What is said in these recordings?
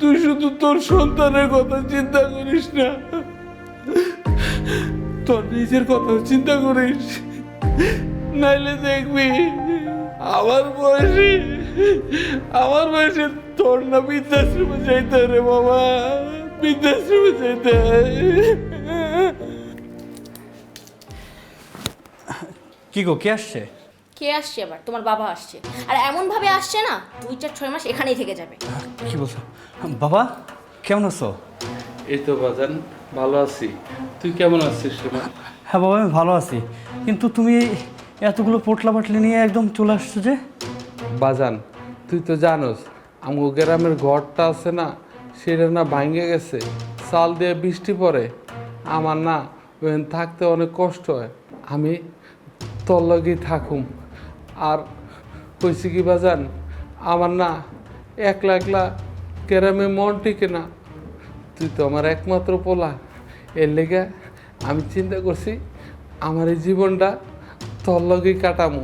তুই শুধু তোর সন্তানের কথা চিন্তা করিস না, তোর নিজের কথা চিন্তা করিস, নাইলে দেখবি আমার বয়সে তোর না বৃদ্ধাশ্রমে যাইতে রে বাবা, বৃদ্ধাশ্রমে যাইতে। কি গো, কে আসছে? কে আসছে আবার? তোমার বাবা আসছে। আর এমন ভাবে আসছে না, 2-4-6 মাস এখানেই থেকে যাবে। কি বলছো বাবা? কেমন আছো? এই তো বাজান, ভালো আছি। তুই কেমন আছিস সোনা? হ্যাঁ বাবা, আমি ভালো আছি, কিন্তু তুমি এতগুলো পোটলা পাটলি নিয়ে একদম চলে আসছো যে? বাজান, তুই তো জানোস আমগো গ্রামের ঘরটা আছে না, সেটা না ভাঙে গেছে। চাল দিয়ে বৃষ্টি পড়ে, আমার না ওখানে থাকতে অনেক কষ্ট হয়। আমি তোর লগেই থাকুম। আর কইছি কি বাজান, আমার না একলা একলা গ্রামে মন টিকে না। তুই তো আমার একমাত্র পোলা, এর লেগে আমি চিন্তা করছি আমার এই জীবনটা তোর লগেই কাটামু।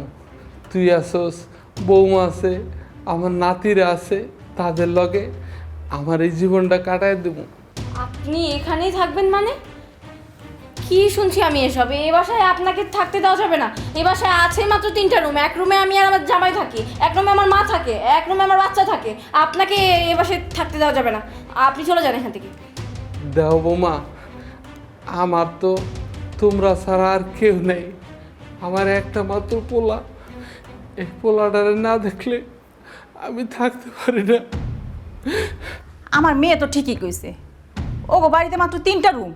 তুই আসোস, বৌমা আছে, আমার নাতিরা আছে, তাদের লগে আমার এই জীবনটা কাটায় দেব। আপনি এখানেই থাকবেন মানে? কি শুনছি আমি এসব? এই বাসায় আপনাকে থাকতে দেওয়া যাবে না। এই বাসায় আছে মাত্র 3টা রুম। এক রুমে আমি আর আমার জামাই থাকি, এক রুমে আমার মা থাকে, এক রুমে আমার বাচ্চা থাকে। আপনাকে এই বাসায় থাকতে দেওয়া যাবে না, আপনি চলে যান এখান থেকে। দেহ বৌমা, আমার তো তোমরা ছাড়া আর কেউ নেই। আমার একটা মাত্র পোলা, এই পোলাটারে না দেখলে আমি থাকতে পারি না। আমার মেয়ে তো ঠিকই কইছে, ও গো বাড়িতে মাত্র 3টা রুম।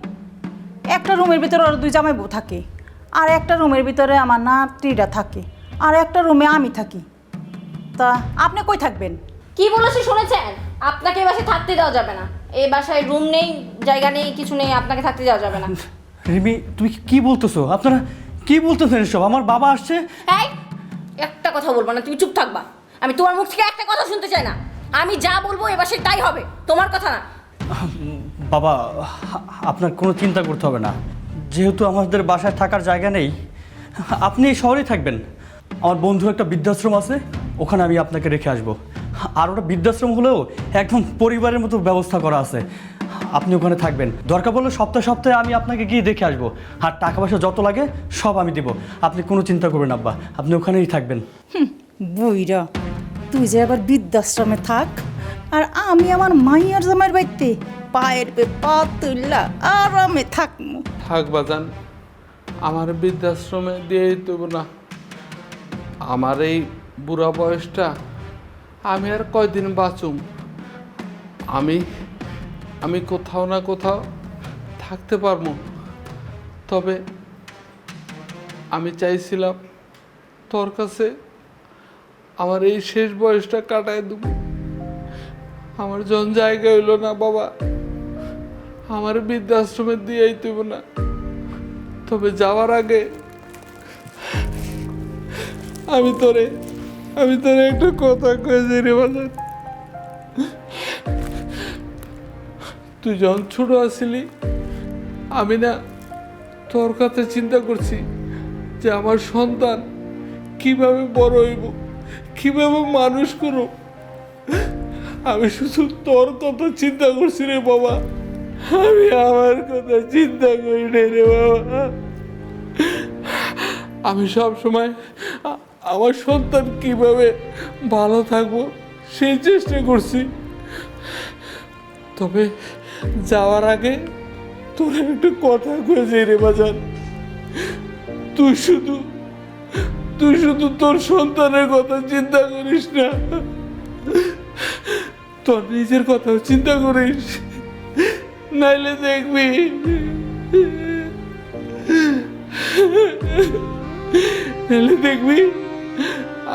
একটা রুমের ভিতরে ওর 2 জামাই বউ থাকে, আর একটা রুমের ভিতরে আমার নাতিরা থাকে, আর একটা রুমে আমি থাকি। তা আপনি কই থাকবেন? কি বলেছি শুনেছেন? আপনাকে এই বাসায় থাকতে দেওয়া যাবে না। এই বাসায় রুম নেই, জায়গা নেই, কিছু নেই, আপনাকে থাকতে দেওয়া যাবে না। রিমি, তুমি কি বলতেছো? আপনারা কি বলতেছেন এসব? আমার বাবা আসছে। এই, একটা কথা বলবো না, তুমি চুপ থাকবা। আমি তোমার মুখ থেকে একটা কথা শুনতে চাই না। আমি যা বলবো এ বাসায় তাই হবে, তোমার কথা না। বাবা, আপনার কোনো চিন্তা করতে হবে না। যেহেতু আমাদের বাসায় থাকার জায়গা নেই, আপনি এই শহরেই থাকবেন। আমার বন্ধুর একটা বৃদ্ধাশ্রম আছে, ওখানে আমি আপনাকে রেখে আসবো। আর ওটা বৃদ্ধাশ্রম হলেও একদম পরিবারের মতো ব্যবস্থা করা আছে। আপনি ওখানে থাকবেন, দরকার পড়লে সপ্তাহে সপ্তাহে আমি আপনাকে গিয়ে দেখে আসবো। আর টাকা পয়সা যত লাগে সব আমি দিব। আপনি কোনো চিন্তা করবেন আব্বা, আপনি ওখানেই থাকবেন। বুইরা, তুই যে আবার বৃদ্ধাশ্রমে থাক, আর আমি আমার মাইয়ার জামাইয়ের বাড়িতে পায়ের পে পা তুললা আরামে থাকবো। থাক বাজান, আমার বৃদ্ধাশ্রমে দিয়েই দেব না। আমার এই বুড়া বয়সটা আমি আর কয়দিন বাঁচুম। আমি কোথাও না কোথাও থাকতে পারবো। তবে আমি চাইছিলাম তোর কাছে আমার এই শেষ বয়সটা কাটায় দেব। আমার জন জায়গা হইল না বাবা, আমার বৃদ্ধাশ্রমে দিয়েই দেব না। তবে যাওয়ার আগে আমি তোরে একটা কথা কয়েছি রে বাজার। তুই যখন ছোট আছিলি, আমি না তোর কথা চিন্তা করছি যে আমার সন্তান কিভাবে বড় হইব, কিভাবে মানুষ করব। আমি শুধু তোর কথা চিন্তা করছি রে বাবা, আমি আমার কথা চিন্তা করি না রে বাবা। আমি সব সময় আমার সন্তান কিভাবে ভালো থাকবো সেই চেষ্টা করছি। তবে যাওয়ার আগে তোর একটা কথা কয়েছে রে বাজান, তুই শুধু তোর সন্তানের কথা চিন্তা করিস না, তোর নিজের কথাও চিন্তা করিস, নাইলে দেখবি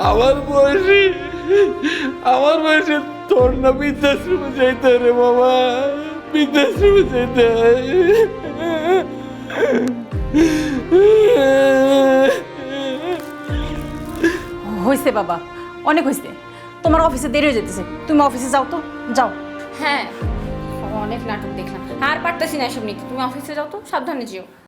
আমার বয়সে তোর না বৃদ্ধাশ্রমে যাইতে রে বাবা, বৃদ্ধাশ্রমে যাইতে। হয়েছে বাবা, অনেক হয়েছে। তোমার অফিসে দেরি হয়ে যেতেছে, তুমি অফিসে যাও তো, যাও। হ্যাঁ, অনেক নাটক দেখলাম, আর পারতেছি না এসব নিতে। তুমি অফিসে যাও তো, সাবধানে যেও।